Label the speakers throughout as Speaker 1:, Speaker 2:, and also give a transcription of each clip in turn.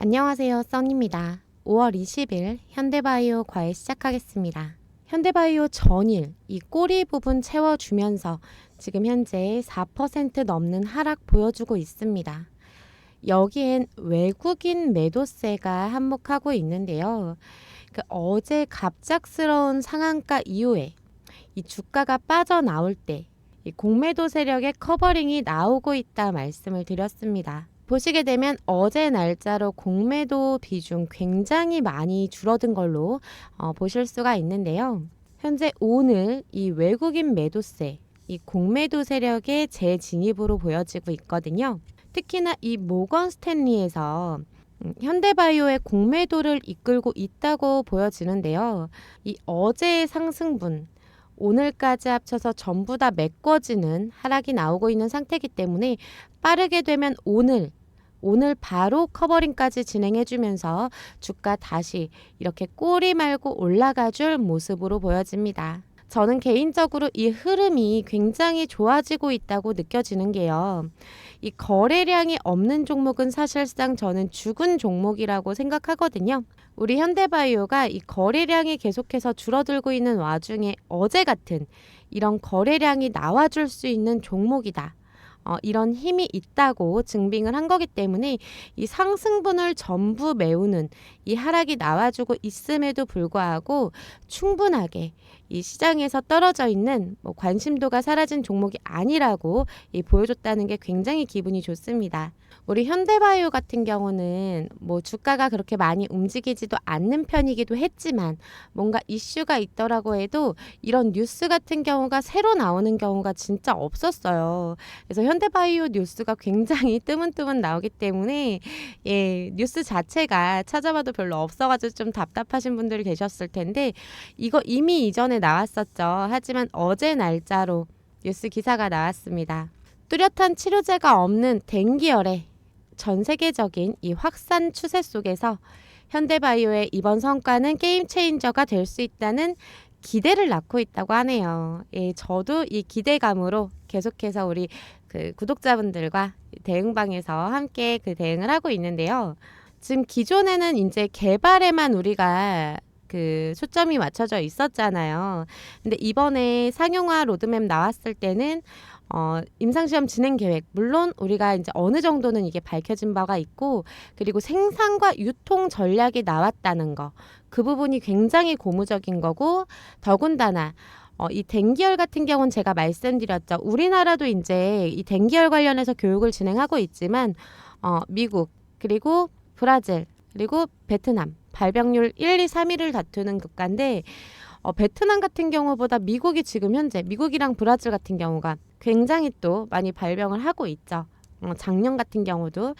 Speaker 1: 안녕하세요, 써니입니다. 5월 20일 현대바이오 과외 시작하겠습니다. 현대바이오 전일 이 꼬리 부분 채워주면서 지금 현재 4% 넘는 하락 보여주고 있습니다. 여기엔 외국인 매도세가 한몫하고 있는데요. 어제 갑작스러운 상한가 이후에 이 주가가 빠져나올 때 이 공매도 세력의 커버링이 나오고 있다 말씀을 드렸습니다. 보시게 되면 어제 날짜로 공매도 비중 굉장히 많이 줄어든 걸로 보실 수가 있는데요. 현재 오늘 이 외국인 매도세, 이 공매도 세력의 재진입으로 보여지고 있거든요. 특히나 이 모건 스탠리에서 현대바이오의 공매도를 이끌고 있다고 보여지는데요. 이 어제의 상승분, 오늘까지 합쳐서 전부 다 메꿔지는 하락이 나오고 있는 상태이기 때문에 빠르게 되면 오늘 바로 커버링까지 진행해주면서 주가 다시 이렇게 꼬리 말고 올라가줄 모습으로 보여집니다. 저는 개인적으로 이 흐름이 굉장히 좋아지고 있다고 느껴지는 게요. 이 거래량이 없는 종목은 사실상 저는 죽은 종목이라고 생각하거든요. 우리 현대바이오가 이 거래량이 계속해서 줄어들고 있는 와중에 어제 같은 이런 거래량이 나와줄 수 있는 종목이다. 이런 힘이 있다고 증빙을 한 거기 때문에 이 상승분을 전부 메우는 이 하락이 나와주고 있음에도 불구하고 충분하게 이 시장에서 떨어져 있는 관심도가 사라진 종목이 아니라고 보여줬다는 게 굉장히 기분이 좋습니다. 우리 현대바이오 같은 경우는 주가가 그렇게 많이 움직이지도 않는 편이기도 했지만 뭔가 이슈가 있더라고 해도 이런 뉴스 같은 경우가 새로 나오는 경우가 진짜 없었어요. 그래서 현대바이오 뉴스가 굉장히 뜨문뜨문 나오기 때문에 뉴스 자체가 찾아봐도 별로 없어가지고 좀 답답하신 분들이 계셨을 텐데 이거 이미 이전에 나왔었죠. 하지만 어제 날짜로 뉴스 기사가 나왔습니다. 뚜렷한 치료제가 없는 댕기열의 전 세계적인 이 확산 추세 속에서 현대바이오의 이번 성과는 게임 체인저가 될 수 있다는 기대를 낳고 있다고 하네요. 저도 이 기대감으로 계속해서 우리 구독자분들과 대응방에서 함께 대응을 하고 있는데요. 지금 기존에는 이제 개발에만 우리가 초점이 맞춰져 있었잖아요. 근데 이번에 상용화 로드맵 나왔을 때는 임상시험 진행 계획, 물론 우리가 이제 어느 정도는 이게 밝혀진 바가 있고, 그리고 생산과 유통 전략이 나왔다는 거, 그 부분이 굉장히 고무적인 거고, 더군다나 이 댕기열 같은 경우는 제가 말씀드렸죠. 우리나라도 이제 이 댕기열 관련해서 교육을 진행하고 있지만 미국, 그리고 브라질, 그리고 베트남 발병률 1, 2, 3위를 다투는 국가인데 베트남 같은 경우보다 미국이 지금 현재 미국이랑 브라질 같은 경우가 굉장히 또 많이 발병을 하고 있죠. 작년 같은 경우도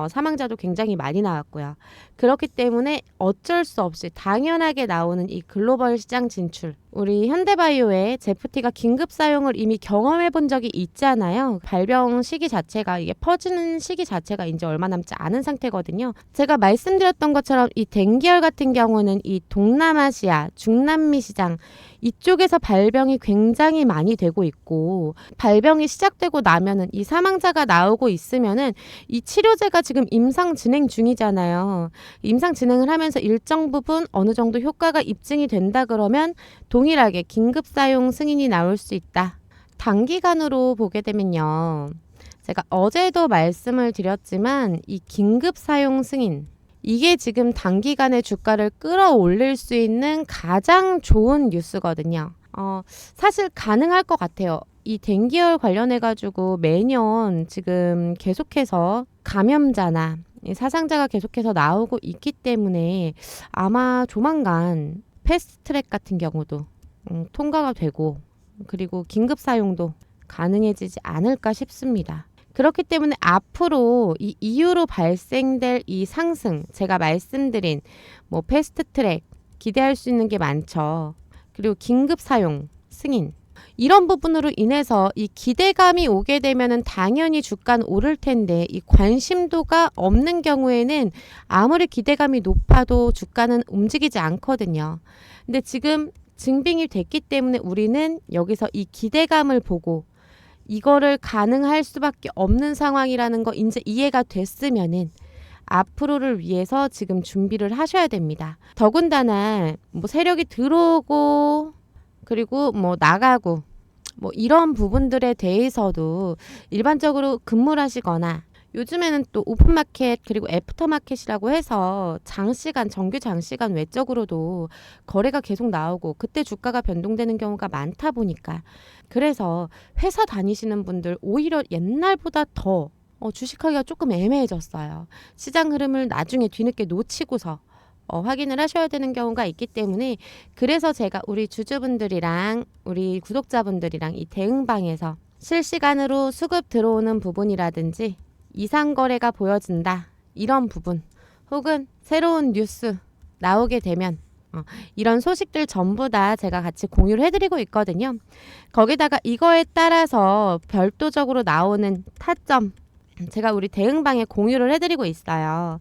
Speaker 1: 사망자도 굉장히 많이 나왔고요. 그렇기 때문에 어쩔 수 없이 당연하게 나오는 이 글로벌 시장 진출. 우리 현대바이오의 제프티가 긴급 사용을 이미 경험해 본 적이 있잖아요. 발병 시기 자체가 이게 퍼지는 시기 자체가 이제 얼마 남지 않은 상태거든요. 제가 말씀드렸던 것처럼 이 댕기열 같은 경우는 이 동남아시아, 중남미 시장 이쪽에서 발병이 굉장히 많이 되고 있고 발병이 시작되고 나면은 이 사망자가 나오고 있으면은 이 치료제가 지금 임상 진행 중이잖아요. 임상 진행을 하면서 일정 부분 어느 정도 효과가 입증이 된다 그러면 동일하게 긴급 사용 승인이 나올 수 있다. 단기간으로 보게 되면요. 제가 어제도 말씀을 드렸지만 이 긴급 사용 승인 이게 지금 단기간에 주가를 끌어올릴 수 있는 가장 좋은 뉴스거든요. 사실 가능할 것 같아요. 이 댕기열 관련해가지고 매년 지금 계속해서 감염자나 사상자가 계속해서 나오고 있기 때문에 아마 조만간 패스트트랙 같은 경우도 통과가 되고 그리고 긴급 사용도 가능해지지 않을까 싶습니다. 그렇기 때문에 앞으로 이 이후로 발생될 이 상승, 제가 말씀드린 패스트트랙 기대할 수 있는 게 많죠. 그리고 긴급 사용, 승인 이런 부분으로 인해서 이 기대감이 오게 되면은 당연히 주가는 오를 텐데 이 관심도가 없는 경우에는 아무리 기대감이 높아도 주가는 움직이지 않거든요. 근데 지금 증빙이 됐기 때문에 우리는 여기서 이 기대감을 보고 이거를 가능할 수밖에 없는 상황이라는 거 이제 이해가 됐으면은 앞으로를 위해서 지금 준비를 하셔야 됩니다. 더군다나 뭐 세력이 들어오고 그리고 뭐 나가고 뭐 이런 부분들에 대해서도 일반적으로 근무를 하시거나 요즘에는 또 오픈마켓 그리고 애프터마켓이라고 해서 장시간 정규 장시간 외적으로도 거래가 계속 나오고 그때 주가가 변동되는 경우가 많다 보니까 그래서 회사 다니시는 분들 오히려 옛날보다 더 주식하기가 조금 애매해졌어요. 시장 흐름을 나중에 뒤늦게 놓치고서 확인을 하셔야 되는 경우가 있기 때문에 그래서 제가 우리 주주분들이랑 우리 구독자분들이랑 이 대응방에서 실시간으로 수급 들어오는 부분이라든지 이상 거래가 보여진다 이런 부분 혹은 새로운 뉴스 나오게 되면 이런 소식들 전부 다 제가 같이 공유를 해드리고 있거든요. 거기다가 이거에 따라서 별도적으로 나오는 타점 제가 우리 대응방에 공유를 해드리고 있어요.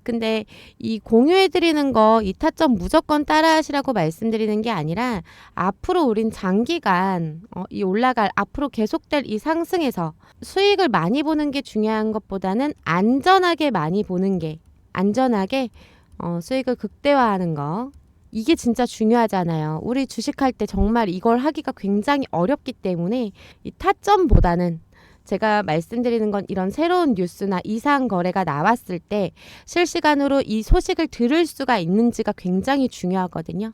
Speaker 1: 근데 이 공유해드리는 거 이 타점 무조건 따라하시라고 말씀드리는 게 아니라 앞으로 우린 장기간 이 올라갈 앞으로 계속될 이 상승에서 수익을 많이 보는 게 중요한 것보다는 안전하게 많이 보는 게 안전하게 수익을 극대화하는 거 이게 진짜 중요하잖아요. 우리 주식할 때 정말 이걸 하기가 굉장히 어렵기 때문에 이 타점보다는 제가 말씀드리는 건 이런 새로운 뉴스나 이상 거래가 나왔을 때 실시간으로 이 소식을 들을 수가 있는지가 굉장히 중요하거든요.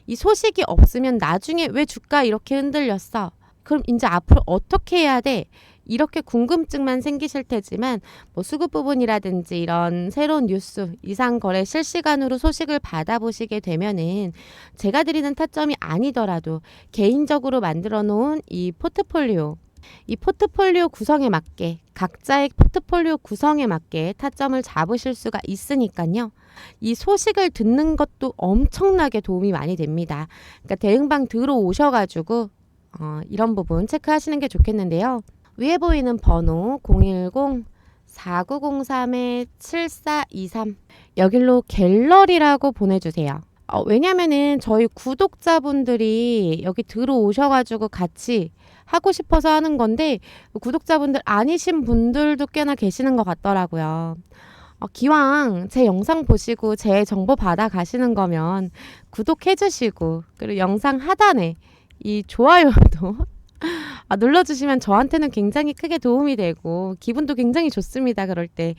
Speaker 1: 이 소식이 없으면 나중에 왜 주가 이렇게 흔들렸어? 그럼 이제 앞으로 어떻게 해야 돼? 이렇게 궁금증만 생기실 테지만 뭐 수급 부분이라든지 이런 새로운 뉴스, 이상 거래 실시간으로 소식을 받아보시게 되면은 제가 드리는 타점이 아니더라도 개인적으로 만들어 놓은 이 포트폴리오 구성에 맞게 각자의 포트폴리오 구성에 맞게 타점을 잡으실 수가 있으니까요. 이 소식을 듣는 것도 엄청나게 도움이 많이 됩니다. 그러니까 대응방 들어오셔가지고 이런 부분 체크하시는 게 좋겠는데요. 위에 보이는 번호 010-4903-7423 여길로 갤러리라고 보내주세요. 왜냐면은 저희 구독자분들이 여기 들어오셔가지고 같이 하고 싶어서 하는 건데 구독자분들 아니신 분들도 꽤나 계시는 것 같더라고요. 기왕 제 영상 보시고 제 정보 받아 가시는 거면 구독해 주시고 그리고 영상 하단에 이 좋아요도 눌러주시면 저한테는 굉장히 크게 도움이 되고 기분도 굉장히 좋습니다. 그럴 때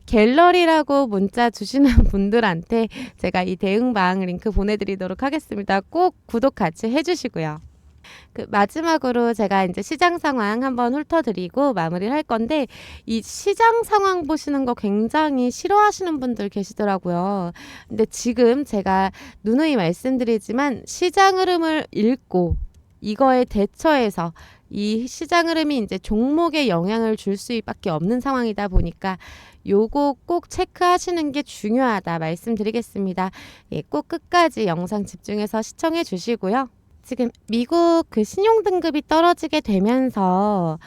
Speaker 1: 갤러리라고 문자 주시는 분들한테 제가 이 대응방 링크 보내드리도록 하겠습니다. 꼭 구독 같이 해주시고요. 마지막으로 제가 이제 시장 상황 한번 훑어드리고 마무리를 할 건데 이 시장 상황 보시는 거 굉장히 싫어하시는 분들 계시더라고요. 근데 지금 제가 누누이 말씀드리지만 시장 흐름을 읽고 이거에 대처해서 이 시장 흐름이 이제 종목에 영향을 줄 수밖에 없는 상황이다 보니까 요거 꼭 체크하시는 게 중요하다 말씀드리겠습니다. 꼭 끝까지 영상 집중해서 시청해 주시고요. 지금 미국 신용 등급이 떨어지게 되면서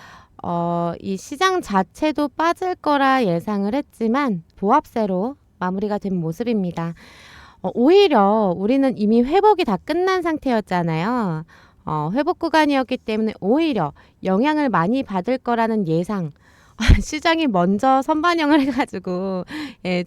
Speaker 1: 이 시장 자체도 빠질 거라 예상을 했지만 보합세로 마무리가 된 모습입니다. 오히려 우리는 이미 회복이 다 끝난 상태였잖아요. 회복 구간이었기 때문에 오히려 영향을 많이 받을 거라는 예상 시장이 먼저 선반영을 해가지고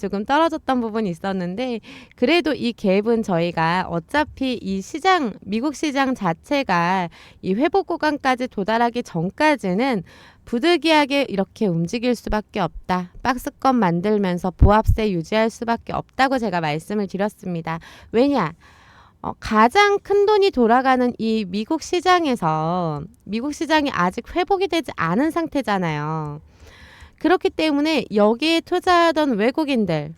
Speaker 1: 조금 떨어졌던 부분이 있었는데 그래도 이 갭은 저희가 어차피 이 시장 미국 시장 자체가 이 회복 구간까지 도달하기 전까지는 부득이하게 이렇게 움직일 수밖에 없다. 박스권 만들면서 보합세 유지할 수밖에 없다고 제가 말씀을 드렸습니다. 왜냐? 가장 큰 돈이 돌아가는 이 미국 시장에서 미국 시장이 아직 회복이 되지 않은 상태잖아요. 그렇기 때문에 여기에 투자하던 외국인들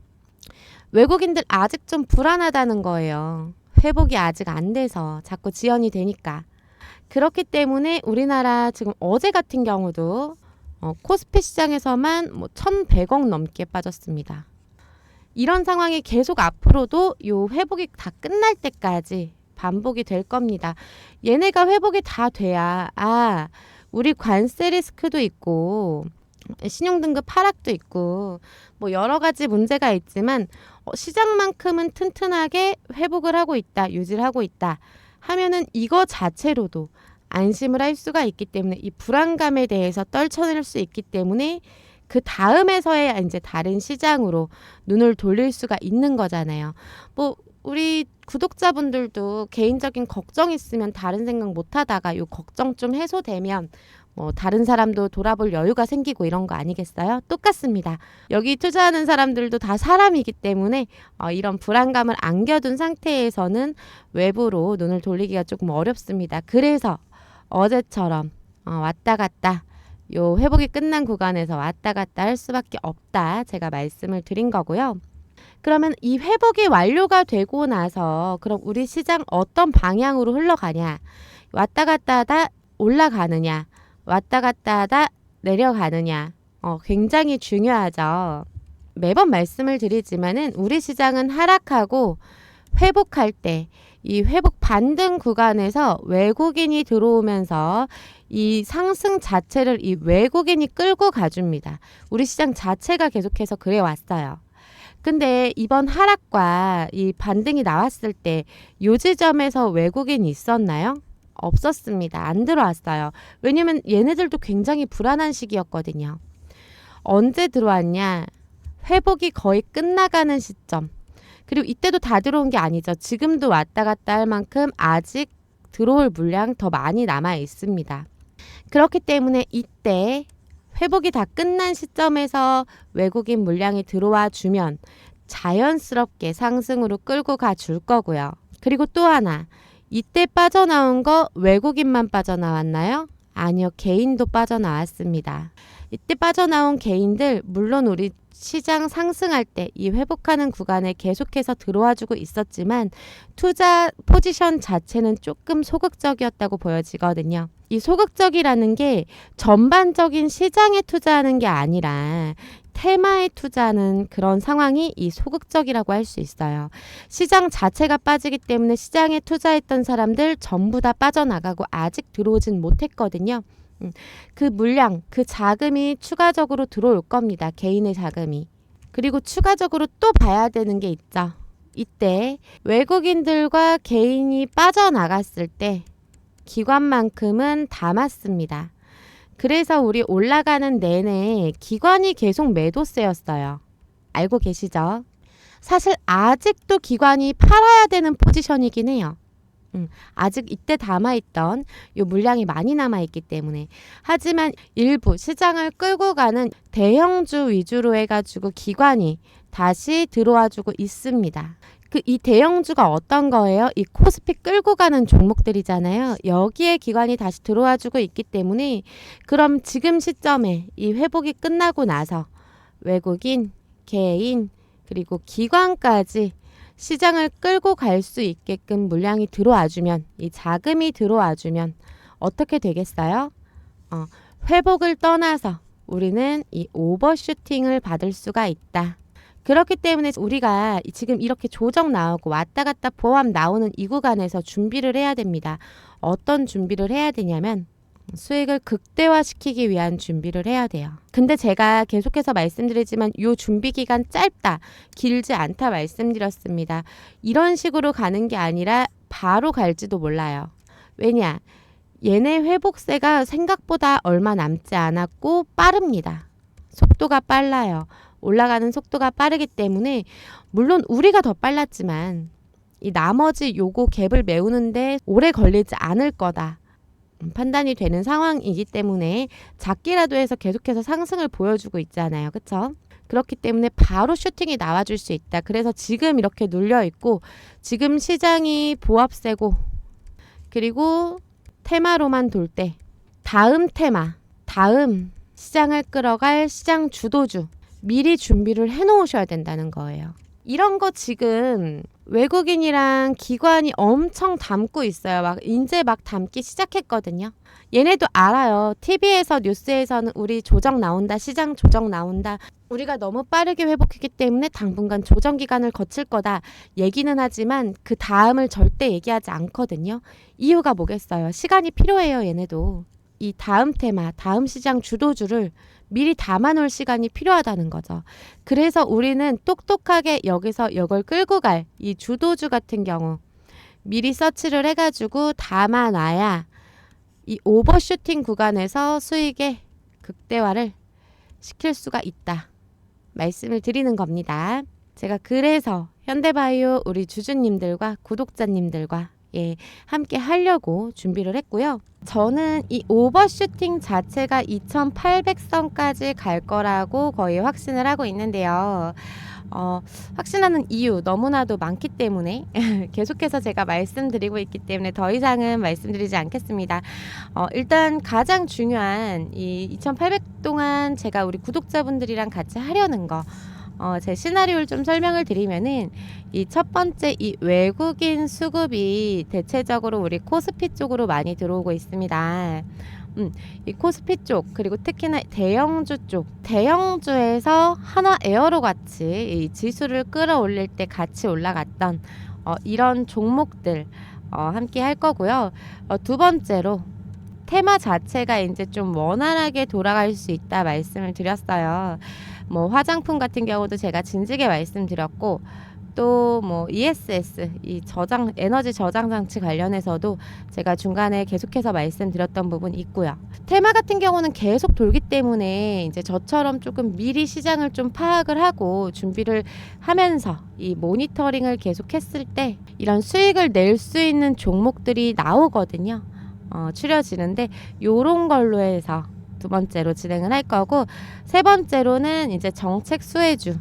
Speaker 1: 아직 좀 불안하다는 거예요. 회복이 아직 안 돼서 자꾸 지연이 되니까. 그렇기 때문에 우리나라 지금 어제 같은 경우도 코스피 시장에서만 1,100억 넘게 빠졌습니다. 이런 상황이 계속 앞으로도 요 회복이 다 끝날 때까지 반복이 될 겁니다. 얘네가 회복이 다 돼야 우리 관세 리스크도 있고 신용등급 하락도 있고 여러 가지 문제가 있지만 시장만큼은 튼튼하게 회복을 하고 있다, 유지를 하고 있다 하면은 이거 자체로도 안심을 할 수가 있기 때문에 이 불안감에 대해서 떨쳐낼 수 있기 때문에 그 다음에서야 이제 다른 시장으로 눈을 돌릴 수가 있는 거잖아요. 뭐 우리 구독자분들도 개인적인 걱정 있으면 다른 생각 못 하다가 요 걱정 좀 해소되면 뭐 다른 사람도 돌아볼 여유가 생기고 이런 거 아니겠어요? 똑같습니다. 여기 투자하는 사람들도 다 사람이기 때문에 이런 불안감을 안겨둔 상태에서는 외부로 눈을 돌리기가 조금 어렵습니다. 그래서 어제처럼 왔다 갔다 요 회복이 끝난 구간에서 왔다 갔다 할 수밖에 없다. 제가 말씀을 드린 거고요. 그러면 이 회복이 완료가 되고 나서 그럼 우리 시장 어떤 방향으로 흘러가냐? 왔다 갔다 하다 올라가느냐? 왔다 갔다 하다 내려가느냐? 굉장히 중요하죠. 매번 말씀을 드리지만은 우리 시장은 하락하고 회복할 때 이 회복 반등 구간에서 외국인이 들어오면서 이 상승 자체를 이 외국인이 끌고 가줍니다. 우리 시장 자체가 계속해서 그래 왔어요. 근데 이번 하락과 이 반등이 나왔을 때 요 지점에서 외국인이 있었나요? 없었습니다. 안 들어왔어요. 왜냐면 얘네들도 굉장히 불안한 시기였거든요. 언제 들어왔냐? 회복이 거의 끝나가는 시점. 그리고 이때도 다 들어온 게 아니죠. 지금도 왔다 갔다 할 만큼 아직 들어올 물량 더 많이 남아 있습니다. 그렇기 때문에 이때 회복이 다 끝난 시점에서 외국인 물량이 들어와 주면 자연스럽게 상승으로 끌고 가 줄 거고요. 그리고 또 하나, 이때 빠져나온 거 외국인만 빠져나왔나요? 아니요, 개인도 빠져나왔습니다. 이때 빠져나온 개인들 물론 우리 시장 상승할 때 이 회복하는 구간에 계속해서 들어와 주고 있었지만 투자 포지션 자체는 조금 소극적이었다고 보여지거든요. 이 소극적이라는 게 전반적인 시장에 투자하는 게 아니라 테마에 투자하는 그런 상황이 이 소극적이라고 할 수 있어요. 시장 자체가 빠지기 때문에 시장에 투자했던 사람들 전부 다 빠져나가고 아직 들어오진 못했거든요. 그 물량, 그 자금이 추가적으로 들어올 겁니다. 개인의 자금이. 그리고 추가적으로 또 봐야 되는 게 있죠. 이때 외국인들과 개인이 빠져나갔을 때 기관만큼은 담았습니다. 그래서 우리 올라가는 내내 기관이 계속 매도세였어요. 알고 계시죠? 사실 아직도 기관이 팔아야 되는 포지션이긴 해요. 아직 이때 담아있던 요 물량이 많이 남아있기 때문에. 하지만 일부 시장을 끌고 가는 대형주 위주로 해가지고 기관이 다시 들어와주고 있습니다. 이 대형주가 어떤 거예요? 이 코스피 끌고 가는 종목들이잖아요. 여기에 기관이 다시 들어와주고 있기 때문에 그럼 지금 시점에 이 회복이 끝나고 나서 외국인, 개인, 그리고 기관까지 시장을 끌고 갈 수 있게끔 물량이 들어와주면, 이 자금이 들어와주면 어떻게 되겠어요? 회복을 떠나서 우리는 이 오버슈팅을 받을 수가 있다. 그렇기 때문에 우리가 지금 이렇게 조정 나오고 왔다 갔다 보합 나오는 이 구간에서 준비를 해야 됩니다. 어떤 준비를 해야 되냐면 수익을 극대화시키기 위한 준비를 해야 돼요. 근데 제가 계속해서 말씀드리지만 이 준비 기간 짧다, 길지 않다 말씀드렸습니다. 이런 식으로 가는 게 아니라 바로 갈지도 몰라요. 왜냐? 얘네 회복세가 생각보다 얼마 남지 않았고 빠릅니다. 속도가 빨라요. 올라가는 속도가 빠르기 때문에 물론 우리가 더 빨랐지만 이 나머지 요거 갭을 메우는데 오래 걸리지 않을 거다. 판단이 되는 상황이기 때문에 작게라도 해서 계속해서 상승을 보여주고 있잖아요. 그쵸? 그렇기 때문에 바로 슈팅이 나와줄 수 있다. 그래서 지금 이렇게 눌려있고 지금 시장이 보합세고 그리고 테마로만 돌 때 다음 테마, 다음 시장을 끌어갈 시장 주도주 미리 준비를 해놓으셔야 된다는 거예요. 이런 거 지금 외국인이랑 기관이 엄청 담고 있어요. 이제 막 담기 시작했거든요. 얘네도 알아요. TV에서 뉴스에서는 우리 조정 나온다, 시장 조정 나온다. 우리가 너무 빠르게 회복했기 때문에 당분간 조정 기간을 거칠 거다 얘기는 하지만 그 다음을 절대 얘기하지 않거든요. 이유가 뭐겠어요? 시간이 필요해요. 얘네도. 이 다음 테마, 다음 시장 주도주를 미리 담아놓을 시간이 필요하다는 거죠. 그래서 우리는 똑똑하게 여기서 이걸 끌고 갈 이 주도주 같은 경우 미리 서치를 해가지고 담아놔야 이 오버슈팅 구간에서 수익의 극대화를 시킬 수가 있다 말씀을 드리는 겁니다. 제가 그래서 현대바이오 우리 주주님들과 구독자님들과 함께 하려고 준비를 했고요. 저는 이 오버슈팅 자체가 2800선까지 갈 거라고 거의 확신을 하고 있는데요. 확신하는 이유 너무나도 많기 때문에 계속해서 제가 말씀드리고 있기 때문에 더 이상은 말씀드리지 않겠습니다. 일단 가장 중요한 이 2800 동안 제가 우리 구독자분들이랑 같이 하려는 거 제 시나리오를 좀 설명을 드리면은 이 첫 번째 이 외국인 수급이 대체적으로 우리 코스피 쪽으로 많이 들어오고 있습니다. 이 코스피 쪽 그리고 특히나 대형주 쪽 대형주에서 한화 에어로 같이 이 지수를 끌어올릴 때 같이 올라갔던 이런 종목들 함께 할 거고요. 두 번째로 테마 자체가 이제 좀 원활하게 돌아갈 수 있다 말씀을 드렸어요. 뭐 화장품 같은 경우도 제가 진지하게 말씀드렸고 또 뭐 ESS 이 저장 에너지 저장 장치 관련해서도 제가 중간에 계속해서 말씀드렸던 부분이 있고요. 테마 같은 경우는 계속 돌기 때문에 이제 저처럼 조금 미리 시장을 좀 파악을 하고 준비를 하면서 이 모니터링을 계속했을 때 이런 수익을 낼 수 있는 종목들이 나오거든요. 추려지는데 요런 걸로 해서 두 번째로 진행을 할 거고, 세 번째로는 이제 정책 수혜주.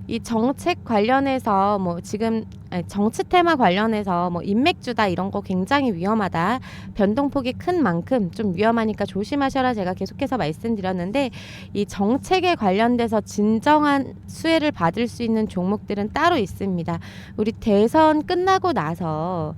Speaker 1: 이 정책 관련해서 뭐 지금 정치 테마 관련해서 뭐 인맥주다 이런 거 굉장히 위험하다. 변동폭이 큰 만큼 좀 위험하니까 조심하셔라 제가 계속해서 말씀드렸는데, 이 정책에 관련돼서 진정한 수혜를 받을 수 있는 종목들은 따로 있습니다. 우리 대선 끝나고 나서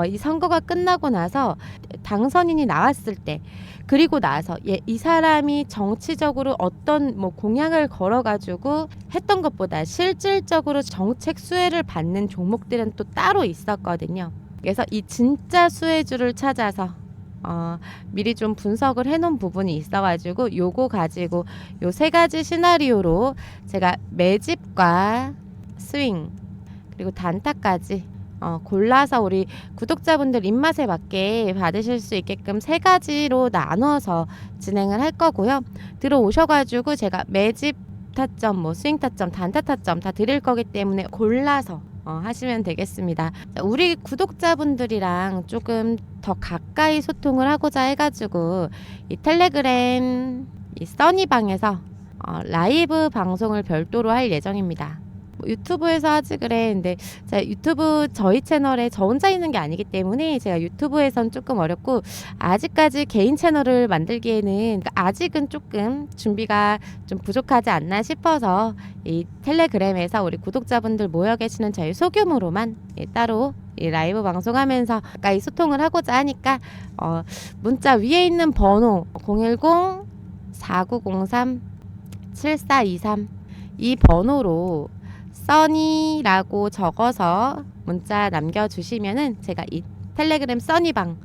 Speaker 1: 이 선거가 끝나고 나서 당선인이 나왔을 때, 그리고 나서 이 사람이 정치적으로 어떤 뭐 공약을 걸어가지고 했던 것보다 실질적으로 정책 수혜를 받는 종목들은 또 따로 있었거든요. 그래서 이 진짜 수혜주를 찾아서 미리 좀 분석을 해놓은 부분이 있어가지고 요거 가지고 요 세 가지 시나리오로 제가 매집과 스윙 그리고 단타까지 골라서 우리 구독자분들 입맛에 맞게 받으실 수 있게끔 세 가지로 나눠서 진행을 할 거고요. 들어오셔가지고 제가 매집 타점, 뭐 스윙 타점, 단타 타점 다 드릴 거기 때문에 골라서 하시면 되겠습니다. 우리 구독자분들이랑 조금 더 가까이 소통을 하고자 해가지고 이 텔레그램 이 써니방에서 라이브 방송을 별도로 할 예정입니다. 유튜브에서 하지 그래. 근데 제가 유튜브 저희 채널에 저 혼자 있는 게 아니기 때문에 제가 유튜브에선 조금 어렵고, 아직까지 개인 채널을 만들기에는 아직은 조금 준비가 좀 부족하지 않나 싶어서 이 텔레그램에서 우리 구독자분들 모여 계시는 저희 소규모로만 따로 이 라이브 방송하면서 가까이 소통을 하고자 하니까 문자 위에 있는 번호 010-4903-7423 이 번호로 써니라고 적어서 문자 남겨주시면은 제가 이 텔레그램 써니방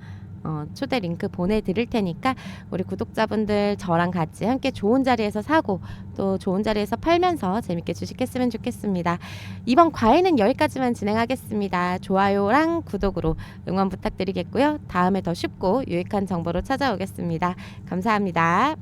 Speaker 1: 초대 링크 보내드릴 테니까 우리 구독자분들 저랑 같이 함께 좋은 자리에서 사고 또 좋은 자리에서 팔면서 재밌게 주식했으면 좋겠습니다. 이번 과외는 여기까지만 진행하겠습니다. 좋아요랑 구독으로 응원 부탁드리겠고요. 다음에 더 쉽고 유익한 정보로 찾아오겠습니다. 감사합니다.